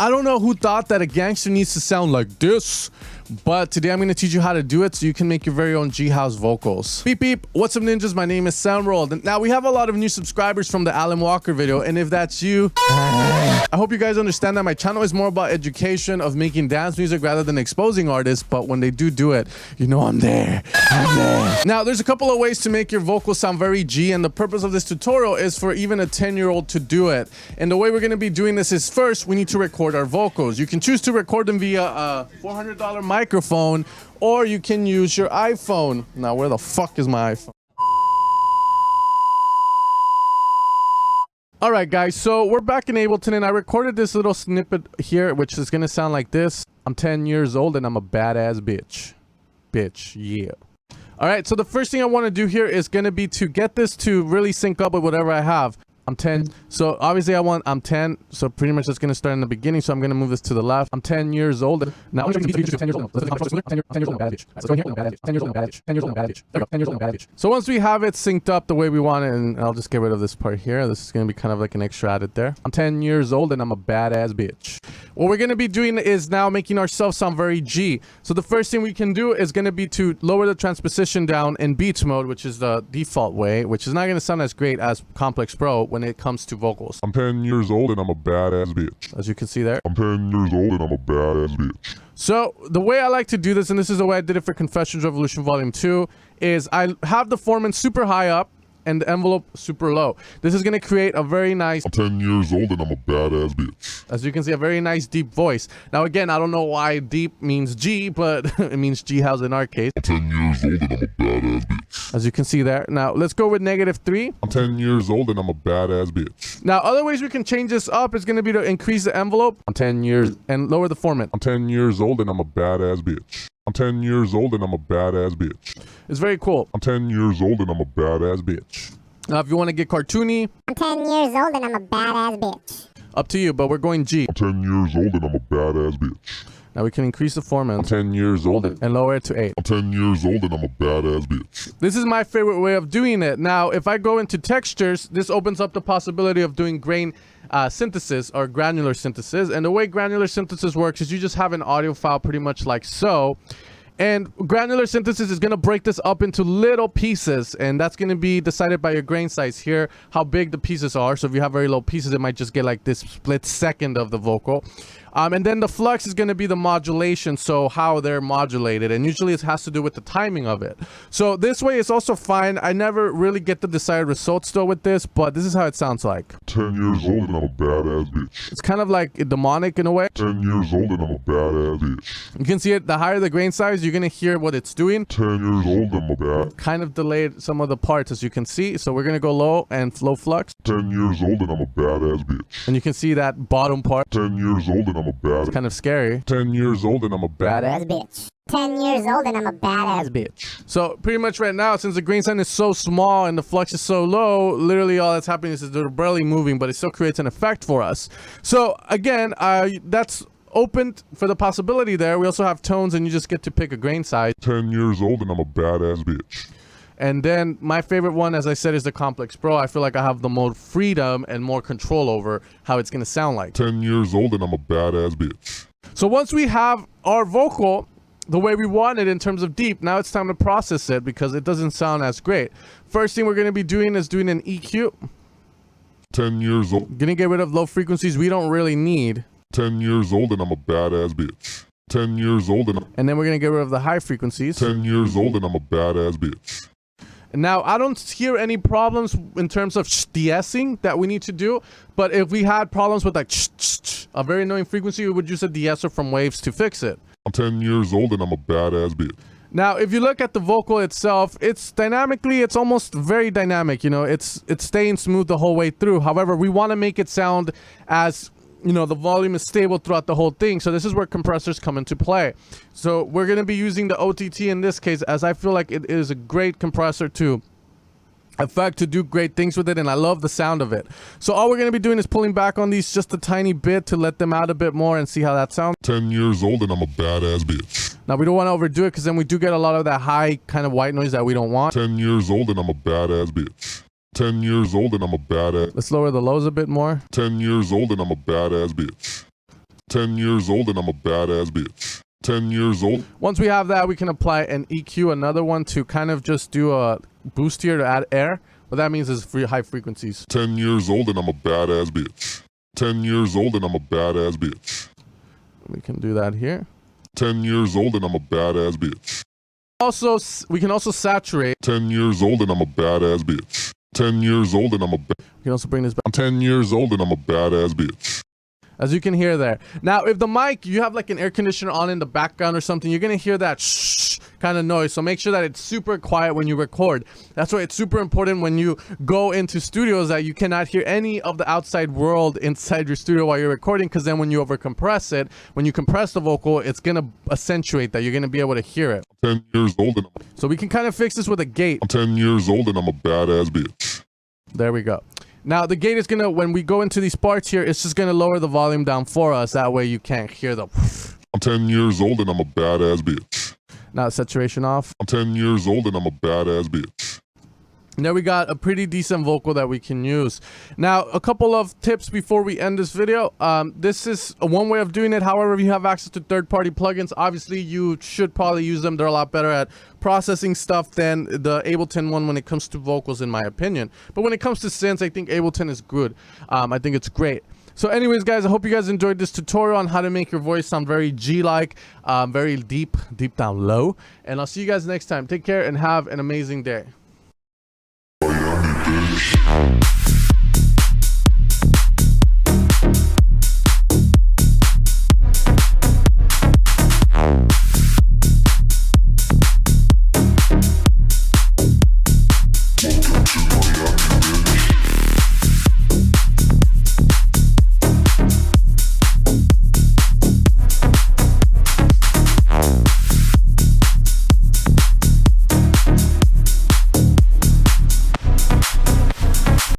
I don't know who thought that a gangster needs to sound like this, but today I'm going to teach you how to do it so you can make your very own G-House vocals. Beep beep, what's up ninjas? My name is Soundworld, and now we have a lot of new subscribers from the Alan Walker video, and if that's you, I hope you guys understand that my channel is more about education of making dance music rather than exposing artists, but when they do it, you know I'm there. Now, there's a couple of ways to make your vocals sound very G, and the purpose of this tutorial is for even a 10-year-old to do it. And the way we're going to be doing this is first, we need to record our vocals. You can choose to record them via a $400 microphone, or you can use your iPhone. Now, where the fuck is my iPhone? All right, guys, so we're back in Ableton, and I recorded this little snippet here, which is going to sound like this. I'm 10 years old, and I'm a badass bitch. Yeah. All right, so the first thing I want to do here is going to be to get this to really sync up with whatever I have. I'm 10. So obviously I'm 10. So pretty much it's going to start in the beginning. So I'm going to move this to the left. I'm 10 years old. Now, 10 years old. So once we have it synced up the way we want it, and I'll just get rid of this part here. This is going to be kind of like an extra added there. I'm 10 years old and I'm a badass bitch. What we're going to be doing is now making ourselves sound very G. So the first thing we can do is going to be to lower the transposition down in Beats mode, which is the default way, which is not going to sound as great as Complex Pro when it comes to vocals. I'm 10 years old and I'm a badass bitch. As you can see there. I'm 10 years old and I'm a badass bitch. So the way I like to do this, and this is the way I did it for Confessions Revolution Volume 2, is I have the formant super high up and the envelope super low. This is going to create a very nice... I'm 10 years old and I'm a badass bitch. As you can see, a very nice deep voice. Now again, I don't know why deep means G, but it means G-House in our case. I'm 10 years old and I'm a badass bitch. As you can see there. Now let's go with -3. I'm 10 years old and I'm a badass bitch. Now other ways we can change this up is going to be to increase the envelope. I'm 10 years and lower the formant. I'm 10 years old and I'm a badass bitch. I'm 10 years old and I'm a badass bitch. It's very cool. I'm 10 years old and I'm a badass bitch. Now, if you want to get cartoony, I'm 10 years old and I'm a badass bitch. Up to you, but we're going G. I'm 10 years old and I'm a badass bitch. Now we can increase the formant. I'm 10 years old and lower it to 8. I'm 10 years old and I'm a badass bitch. This is my favorite way of doing it. Now, if I go into textures, this opens up the possibility of doing grain synthesis or granular synthesis. And the way granular synthesis works is you just have an audio file pretty much like so. And granular synthesis is going to break this up into little pieces, and that's going to be decided by your grain size here, how big the pieces are. So if you have very low pieces, it might just get like this split second of the vocal. And then the flux is going to be the modulation, so how they're modulated, and usually it has to do with the timing of it. So this way is also fine. I never really get the desired results though with this, but this is how it sounds like. 10 years old and I'm a badass bitch. It's kind of like demonic in a way. 10 years old and I'm a badass bitch. You can see it, the higher the grain size, you're going to hear what it's doing. 10 years old and I'm a bad. Kind of delayed some of the parts as you can see. So we're going to go low and low flux. 10 years old and I'm a badass bitch. And you can see that bottom part. 10 years old and I'm a badass. It's kind of scary. 10 years old and I'm a badass bitch. 10 years old and I'm a badass bitch. So pretty much right now, since the grain size is so small and the flux is so low, literally all that's happening is they're barely moving, but it still creates an effect for us. So again, that's opened for the possibility there. We also have tones, and you just get to pick a grain size. 10 years old and I'm a badass bitch. And then my favorite one, as I said, is the Complex Pro. I feel like I have the more freedom and more control over how it's going to sound like. 10 years old and I'm a badass bitch. So once we have our vocal the way we want it in terms of deep, now it's time to process it because it doesn't sound as great. First thing we're going to be doing is doing an EQ. 10 years old. Going to get rid of low frequencies we don't really need. 10 years old and I'm a badass bitch. 10 years old and then we're going to get rid of the high frequencies. 10 years old and I'm a badass bitch. Now, I don't hear any problems in terms of de-essing that we need to do, but if we had problems with like a very annoying frequency, we would use a de-esser from Waves to fix it. I'm 10 years old and I'm a badass bitch. Now, if you look at the vocal itself, it's dynamically, it's almost very dynamic, you know, it's staying smooth the whole way through. However, we want to make it sound as, you know, the volume is stable throughout the whole thing. So this is where compressors come into play. So we're going to be using the OTT in this case, as I feel like it is a great compressor to effect to do great things with it, and I love the sound of it. So all we're going to be doing is pulling back on these just a tiny bit to let them out a bit more and see how that sounds. 10 years old and I'm a badass bitch. Now we don't want to overdo it because then we do get a lot of that high kind of white noise that we don't want. 10 years old and I'm a badass bitch. 10 years old and I'm a badass. Let's lower the lows a bit more. 10 years old and I'm a badass bitch. 10 years old and I'm a badass bitch. 10 years old. Once we have that, we can apply an EQ, another one, to kind of just do a boost here to add air. What that means is high frequencies. 10 years old and I'm a badass bitch. 10 years old and I'm a badass bitch. We can do that here. 10 years old and I'm a badass bitch. Also, we can also saturate. 10 years old and I'm a badass bitch. 10 years old and I'm a We can also bring this back. I'm 10 years old and I'm a badass bitch. As you can hear there. Now, if the mic, you have like an air conditioner on in the background or something, you're going to hear that shh kind of noise. So make sure that it's super quiet when you record. That's why it's super important when you go into studios that you cannot hear any of the outside world inside your studio while you're recording, because then when you overcompress it, when you compress the vocal, it's going to accentuate that. You're going to be able to hear it. I'm 10 years old and So we can kind of fix this with a gate. I'm 10 years old and I'm a badass bitch. There we go. Now, the gate is going to, when we go into these parts here, it's just going to lower the volume down for us. That way you can't hear the... I'm 10 years old and I'm a badass bitch. Now, saturation off. I'm 10 years old and I'm a badass bitch. There we got a pretty decent vocal that we can use. Now, a couple of tips before we end this video. This is one way of doing it. However, if you have access to third-party plugins, obviously you should probably use them. They're a lot better at processing stuff than the Ableton one when it comes to vocals, in my opinion. But when it comes to synths, I think Ableton is good. I think it's great. So anyways, guys, I hope you guys enjoyed this tutorial on how to make your voice sound very G-like, very deep down low. And I'll see you guys next time. Take care and have an amazing day. Oh, yeah, I need this.